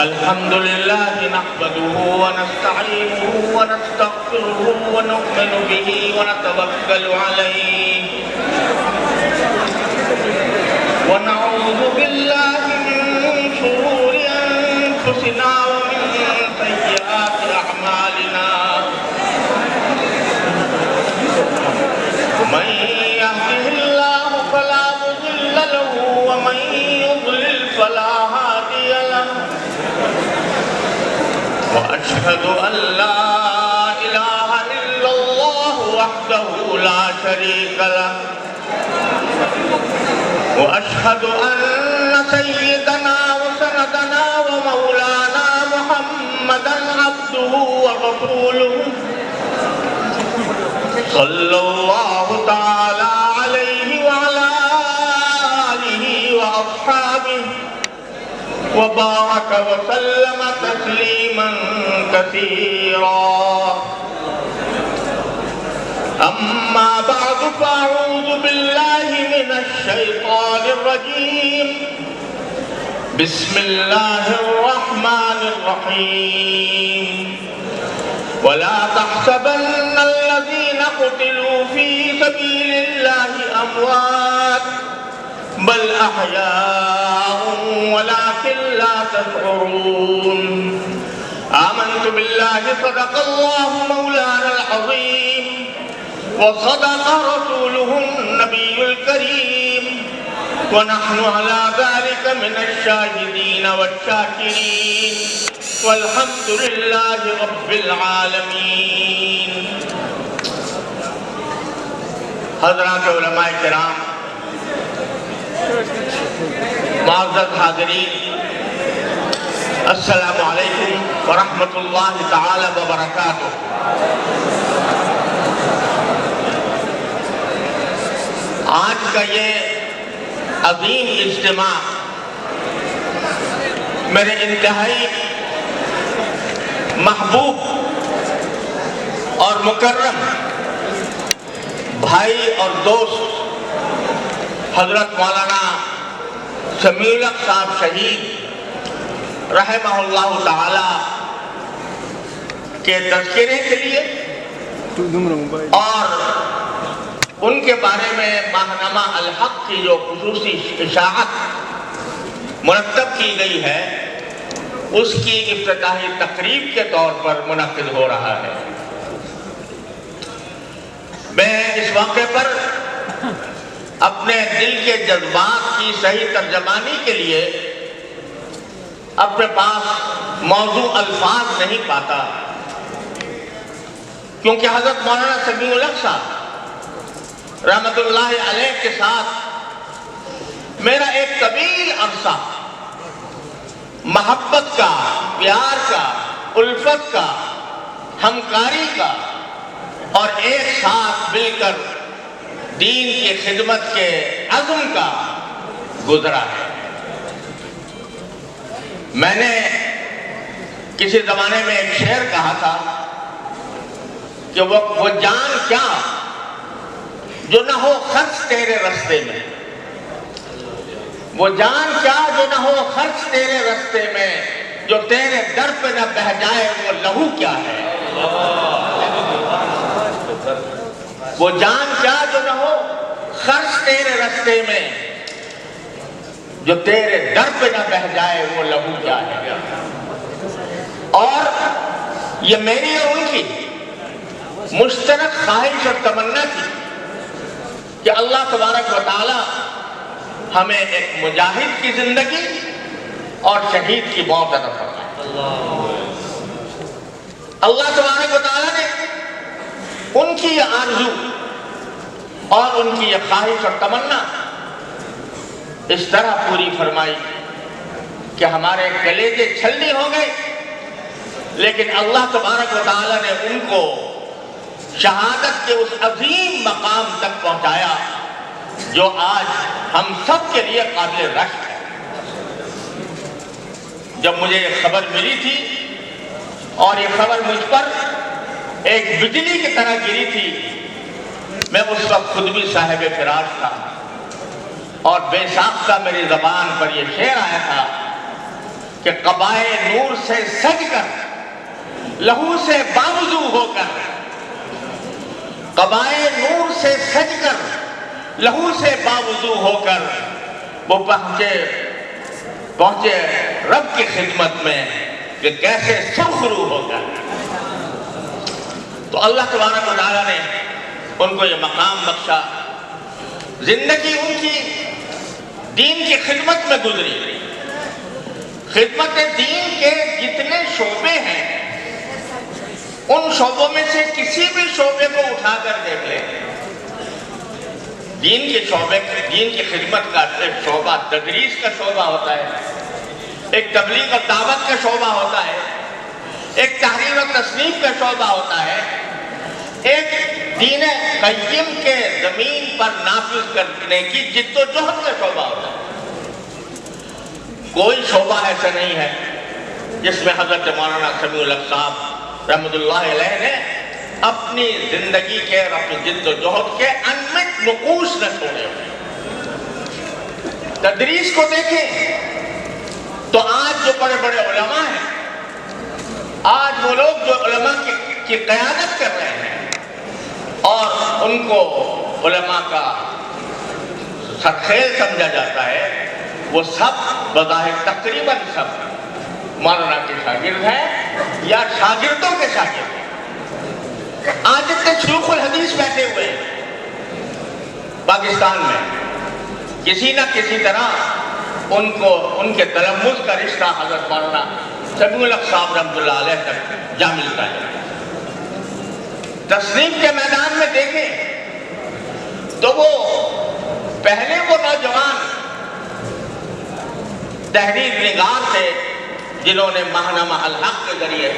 الحمد لله نحمده ونستعينه ونستغفره ونؤمن به ونتوكل عليه ونعوذ بالله من شرور أنفسنا ومن سيئات أعمالنا من يهده الله فلا مضل له ومن يضلل فلا هادي له وأشهد أن لا إله إلا الله وحده لا شريك له وأشهد أن سيدنا وسندنا ومولانا محمدا عبده ورسوله صلى الله تعالى عليه وعلى آله وأصحابه وبارك وسلم تسليما كثيرا. أما بعد فأعوذ بالله من الشيطان الرجيم. بسم الله الرحمن الرحيم. ولا تحسبن الذين قتلوا في سبيل الله أموات بل أحياء ولكن لا تشعرون. آمنت بالله صدق الله مولانا العظيم وصدق رسوله النبي الكريم ونحن على ذلك من الشاهدين والشاكرين والحمد لله رب العالمين. حضرات علماء کرام، معزز حاضرین، السلام علیکم ورحمۃ اللہ تعالی وبرکاتہ. آج کا یہ عظیم اجتماع میرے انتہائی محبوب اور مکرم بھائی اور دوست حضرت مولانا سمیع الحق صاحب شہید رحمہ اللہ تعالی کے تذکرے کے لیے اور ان کے بارے میں ماہنامہ الحق کی جو خصوصی اشاعت مرتب کی گئی ہے اس کی افتتاحی تقریب کے طور پر منعقد ہو رہا ہے. میں اس موقع پر اپنے دل کے جذبات کی صحیح ترجمانی کے لیے اپنے پاس موضوع الفاظ نہیں پاتا، کیونکہ حضرت مولانا سمیع الحق صاحب رحمت اللہ علیہ کے ساتھ میرا ایک طویل عرصہ محبت کا، پیار کا، الفت کا، ہمکاری کا اور ایک ساتھ مل کر دین کی خدمت کے عزم کا گزرا ہے. میں نے کسی زمانے میں ایک شعر کہا تھا کہ وہ جان کیا جو نہ ہو خرچ تیرے رستے میں، وہ جان کیا جو نہ ہو خرچ تیرے رستے میں، جو تیرے در پہ نہ بہہ جائے وہ لہو کیا ہے. وہ جان کیا جو نہ ہو خرچ تیرے رستے میں، جو تیرے در پہ نہ بہہ جائے وہ لہو کیا ہے. اور یہ میری اور ان کی مشترک خواہش اور تمنا تھی کہ اللہ تبارک و تعالی ہمیں ایک مجاہد کی زندگی اور شہید کی موت عطا فرمائے. اللہ تبارک و تعالی نے ان کی یہ آرزو اور ان کی یہ خواہش اور تمنا اس طرح پوری فرمائی کہ ہمارے کلیجے چھلنی ہو گئے، لیکن اللہ تبارک و تعالی نے ان کو شہادت کے اس عظیم مقام تک پہنچایا جو آج ہم سب کے لیے قابل رشک ہے. جب مجھے یہ خبر ملی تھی اور یہ خبر مجھ پر ایک بجلی کی طرح گری تھی، میں اس وقت خود بھی صاحب فراش تھا اور بے ساختہ میری زبان پر یہ شعر آیا تھا کہ قبائے نور سے سج کر لہو سے باوضو ہو کر، قبائے نور سے سج کر لہو سے باوضو ہو کر وہ پہنچے رب کی خدمت میں کہ کیسے سرخرو ہو کر۔ تو اللہ تبارک و تعالیٰ نے ان کو یہ مقام بخشا، زندگی ان کی دین کی خدمت میں گزری۔ خدمت دین کے جتنے شعبے ہیں ان شعبوں میں سے کسی بھی شعبے کو اٹھا کر دیکھ لیں، دین کی خدمت کا ایک شعبہ تدریس کا شعبہ ہوتا ہے، ایک تبلیغ اور دعوت کا شعبہ ہوتا ہے، ایک تحریر و تصنیف کا شعبہ ہوتا ہے، ایک دین قیم کے زمین پر نافذ کرنے کی جد و جہد کا شعبہ ہوتا ہے۔ کوئی شعبہ ایسا نہیں ہے جس میں حضرت مولانا سمیع الحق صاحب رحمۃ اللہ علیہ نے اپنی زندگی کے اور اپنی جد و جہد کے انمٹ نقوش نہ چھوڑے ہوئے۔ تدریس کو دیکھیں تو آج جو بڑے بڑے علماء ہیں، آج وہ لوگ جو علماء کی قیادت کر رہے ہیں اور ان کو علماء کا سرخیل سمجھا جاتا ہے، وہ سب بظاہر تقریباً سب مولانا کے شاگرد ہیں یا شاگردوں کے شاگرد ہیں۔ آج اتنے شیوخ الحدیث بیٹھے ہوئے ہیں پاکستان میں، کسی نہ کسی طرح ان کے تلمذ کا رشتہ حضرت مولانا سمیع الحق صاحب رحمۃ اللہ علیہ تک جا ملتا ہے۔ تصنیف کے میدان میں دیکھیں تو وہ پہلے وہ نوجوان تحریر نگار تھے جنہوں نے ماہنامہ الحق کے ذریعے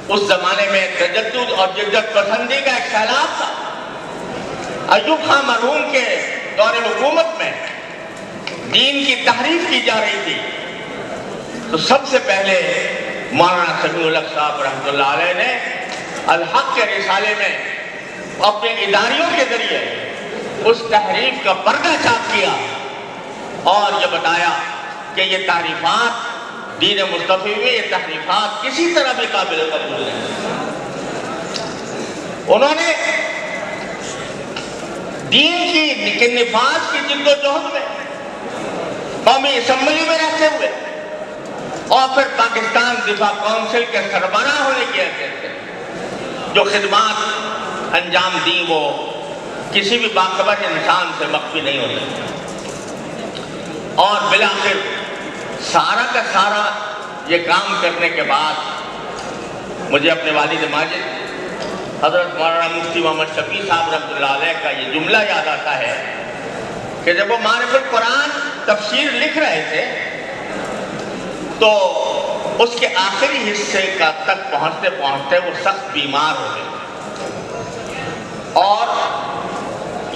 اس زمانے میں تجدد اور جدت پسندی کا ایک سیلاب تھا۔ ایوب خان مرحوم کے دور حکومت میں دین کی تحریف کی جا رہی تھی، تو سب سے پہلے مولانا سمیع الحق صاحب رحمۃ اللہ علیہ نے الحق کے رسالے میں اپنے اداریوں کے ذریعے اس تحریف کا پردہ چاک کیا اور یہ بتایا کہ یہ تعریفات دین مصطفی میں، یہ تحریفات کسی طرح بھی قابل قبول نہیں۔ انہوں نے دین کی نفاذ کی جد و جہد میں قومی اسمبلی میں رہتے ہوئے اور پھر پاکستان دفاع کونسل کے سربراہ ہونے کی حیثیت سے جو خدمات انجام دی، وہ کسی بھی باخبر انسان سے مخفی نہیں ہوتے۔ اور بالآخر سارا کا سارا یہ کام کرنے کے بعد مجھے اپنے والد ماجد حضرت مولانا مفتی محمد شفیع صاحب رحمۃ اللہ علیہ کا یہ جملہ یاد آتا ہے کہ جب وہ معرف القرآن تفسیر لکھ رہے تھے تو اس کے آخری حصے تک پہنچتے پہنچتے وہ سخت بیمار ہو گئے اور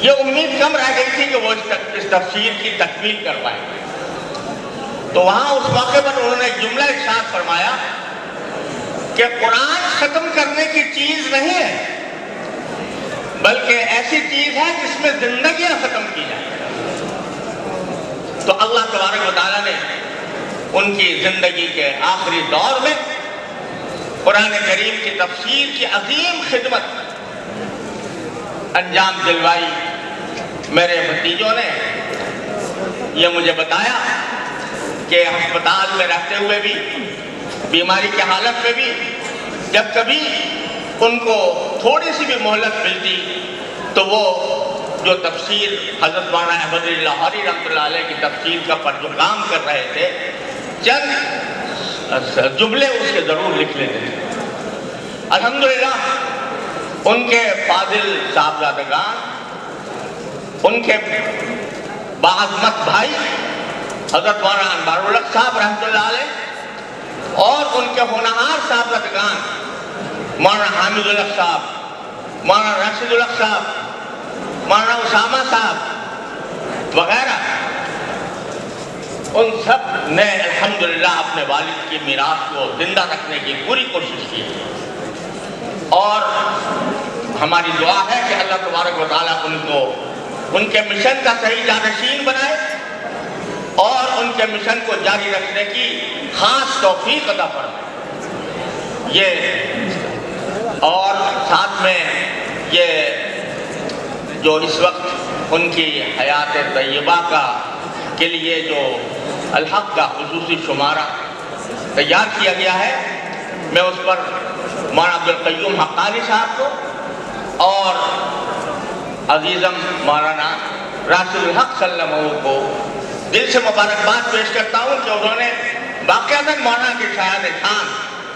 یہ امید کم رہ گئی تھی کہ وہ اس تفسیر کی تکمیل کر پائیں گے۔ تو وہاں اس موقع پر انہوں نے ایک جملہ ارشاد فرمایا کہ قرآن ختم کرنے کی چیز نہیں ہے، بلکہ ایسی چیز ہے جس میں زندگیاں ختم کی جائیں۔ تو اللہ تبارک و تعالیٰ نے ان کی زندگی کے آخری دور میں قرآن کریم کی تفسیر کی عظیم خدمت انجام دلوائی۔ میرے بھتیجوں نے یہ مجھے بتایا کہ ہسپتال میں رہتے ہوئے بھی، بیماری کی حالت میں بھی، جب کبھی ان کو تھوڑی سی بھی مہلت ملتی تو وہ جو تفسیر حضرت مولانا احمد علی لاہوری رحمۃ اللہ علیہ کی تفسیر کا پر جو کام کر رہے تھے، چند جملے اس کے ضرور لکھ لیتے تھے۔ الحمدللہ ان کے فاضل صاحبزادگان، ان کے باعظمت بھائی حضرت مولانا انوار الحق صاحب رحمۃ اللہ علیہ اور ان کے ہونہار صاحبزادگان مولانا حامد الحق صاحب، مولانا راشد الحق صاحب، مولانا اسامہ صاحب وغیرہ، ان سب نے الحمدللہ اپنے والد کی میراث کو زندہ رکھنے کی پوری کوشش کی اور ہماری دعا ہے کہ اللہ تبارک و تعالیٰ ان کو ان کے مشن کا صحیح جانشین بنائے اور ان کے مشن کو جاری رکھنے کی خاص توفیق عطا فرمائے۔ یہ اور ساتھ میں یہ جو اس وقت ان کی حیات طیبہ کے لیے جو الحق کا خصوصی شمارہ تیار کیا گیا ہے، میں اس پر مولانا عبدالقیوم حقانی صاحب کو اور عزیزم مولانا راشد الحق صلی اللہ علیہ وسلم کو دل سے مبارکباد پیش کرتا ہوں کہ انہوں نے باقاعدہ مولانا کی شایان شان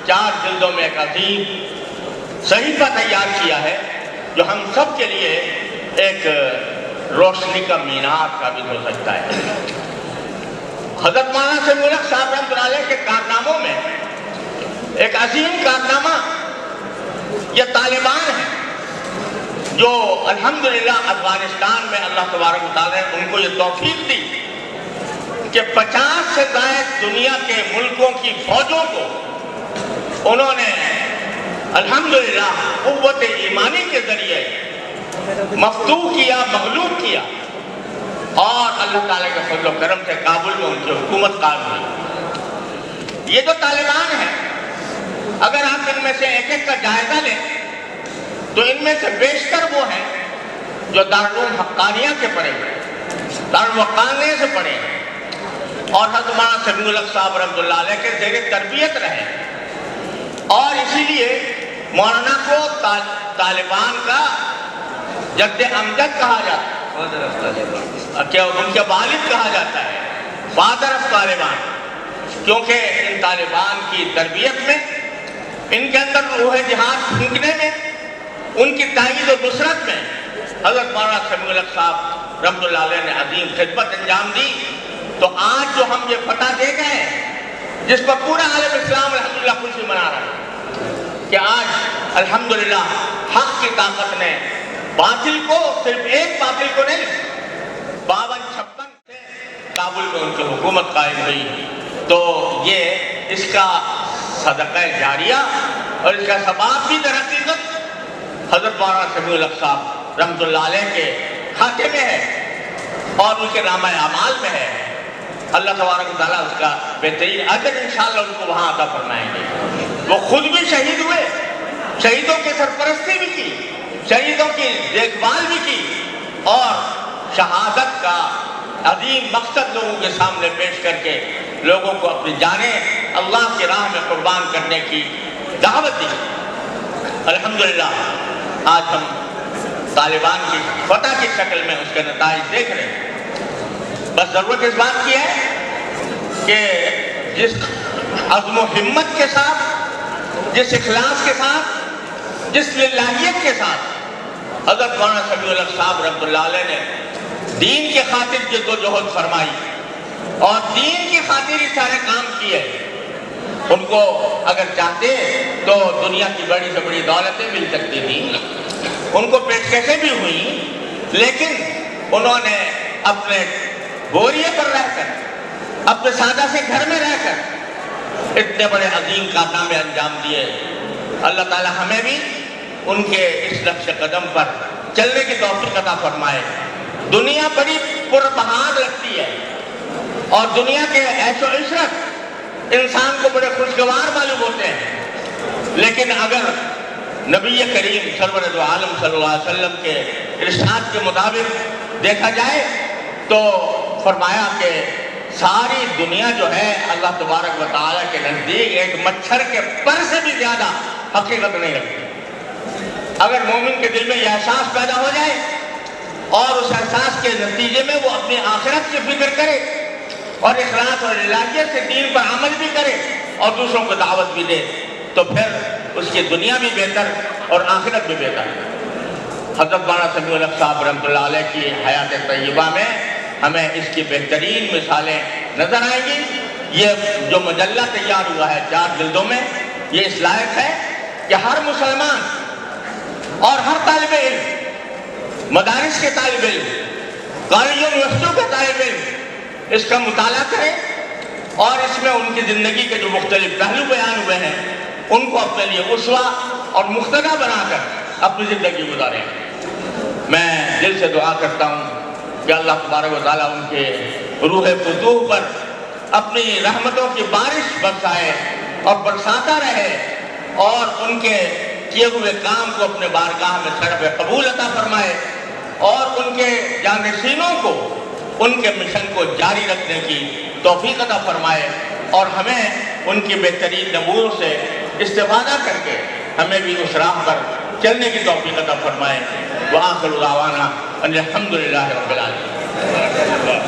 4 جلدوں میں ایک عظیم صحیفہ تیار کیا ہے جو ہم سب کے لیے ایک روشنی کا مینار ثابت ہو سکتا ہے۔ حضرت مولانا سمیع الحق صاحب رحمۃ اللہ علیہ کے کارناموں میں ایک عظیم کارنامہ یہ طالبان ہیں جو الحمدللہ افغانستان میں اللہ تبارک و تعالیٰ نے ان کو یہ توفیق دی کہ 50 سے زائد دنیا کے ملکوں کی فوجوں کو انہوں نے الحمدللہ قوت ایمانی کے ذریعے مفتوح کیا، مغلوب کیا، اور اللہ تعالیٰ کے فضل و کرم سے کابل میں ان کی حکومت قائم ہوئی۔ یہ جو طالبان ہیں، اگر آپ ان میں سے ایک ایک کا جائزہ لیں تو ان میں سے بیشتر وہ ہیں جو دارالعلوم حقانیہ کے پڑھے ہوئے، دارالعلوم حقانیہ سے پڑھے ہیں، اور حضرت مولانا سمیع الحق صاحب رحمۃ اللہ علیہ کے زیر تربیت رہے، اور اسی لیے مولانا کو طالبان کا جد امجد کہا جاتا ہے، کیا ان کے والد کہا جاتا ہے، فادر آف طالبان، کیونکہ ان طالبان کی تربیت میں، ان کے اندر روح جہاد پھونکنے میں، ان کی تائید و نصرت میں حضرت مولانا سمیع الحق صاحب رحمۃ اللہ علیہ نے عظیم خدمت انجام دی۔ تو آج جو ہم یہ فتح دے گئے ہیں، جس پر پورا عالم اسلام الحمدللہ خوشی منا رہا ہے کہ آج الحمدللہ حق کی طاقت نے باطل کو، صرف ایک باطل کو نہیں، 52-56 سے کابل میں ان کی حکومت قائم ہوئی۔ تو یہ اس کا صدقہ جاریہ اور اس کا ثواب بھی در حقیقت حضرت مولانا سمیع الحق صاحب رحمۃ اللہ علیہ کے کھاتے میں ہے اور ان کے نامہ اعمال میں ہے۔ اللہ تبارک و تعالیٰ اس کا بہترین اجر انشاءاللہ ان کو وہاں عطا فرمائیں گے۔ وہ خود بھی شہید ہوئے، شہیدوں کی سرپرستی بھی کی، شہیدوں کی دیکھ بھال بھی کی، اور شہادت کا عظیم مقصد لوگوں کے سامنے پیش کر کے لوگوں کو اپنی جانیں اللہ کی راہ میں قربان کرنے کی دعوت دی۔ الحمدللہ آج ہم طالبان کی فتح کی شکل میں اس کے نتائج دیکھ رہے ہیں۔ بس ضرورت اس بات کی ہے کہ جس عزم و ہمت کے ساتھ، جس اخلاص کے ساتھ، جس للہیت کے ساتھ حضرت مولانا سمیع الحق صاحب رحمۃ اللہ علیہ نے دین کی خاطر جد و جہد فرمائی اور دین کی خاطر ہی سارے کام کیے، ان کو اگر چاہتے تو دنیا کی بڑی سے بڑی دولتیں مل سکتی تھیں، ان کو پیشکشیں بھی ہوئیں، لیکن انہوں نے اپنے بوریے پر رہ کر، اپنے سادہ سے گھر میں رہ کر اتنے بڑے عظیم کارنامے انجام دیے۔ اللہ تعالی ہمیں بھی ان کے اس نقش قدم پر چلنے کی توفیق عطا فرمائے۔ دنیا بڑی پربہار لگتی ہے اور دنیا کے عیش و عشرت انسان کو بڑے خوشگوار معلوم ہوتے ہیں، لیکن اگر نبی کریم سرور دو عالم صلی اللہ علیہ وسلم کے ارشاد کے مطابق دیکھا جائے تو فرمایا کہ ساری دنیا جو ہے اللہ تبارک و تعالیٰ کے نزدیک ایک مچھر کے پر سے بھی زیادہ حقیقت نہیں رکھتی۔ اگر مومن کے دل میں یہ احساس پیدا ہو جائے اور اس احساس کے نتیجے میں وہ اپنی آخرت کی فکر کرے اور اخلاص اور الہیت سے دین پر عمل بھی کرے اور دوسروں کو دعوت بھی دے، تو پھر اس کی دنیا بھی بہتر اور آخرت بھی بہتر۔ حضرت مولانا سمیع الحق صاحب رحمۃ اللہ علیہ کی حیات طیبہ میں ہمیں اس کی بہترین مثالیں نظر آئیں گی۔ یہ جو مجلہ تیار ہوا ہے 4 جلدوں میں، یہ اس لائق ہے کہ ہر مسلمان اور ہر طالب علم، مدارس کے طالب علم، کالج یونیورسٹیوں کے طالب علم اس کا مطالعہ کریں اور اس میں ان کی زندگی کے جو مختلف پہلو بیان ہوئے ہیں ان کو اپنے لیے اسوہ اور مقتدیٰ بنا کر اپنی زندگی گزاریں۔ میں دل سے دعا کرتا ہوں کہ اللہ تبارک و تعالیٰ ان کے روح فتوح پر اپنی رحمتوں کی بارش برسائے اور برساتا رہے، اور ان کے کیے ہوئے کام کو اپنے بارگاہ میں صرف قبول عطا فرمائے، اور ان کے جانشینوں کو ان کے مشن کو جاری رکھنے کی توفیق عطا فرمائے، اور ہمیں ان کی بہترین نمونوں سے استفادہ کر کے ہمیں بھی اس راہ پر چلنے کی توفیق عطا فرمائے۔ وآخر دعوانا ان الحمدللہ رب العالمین۔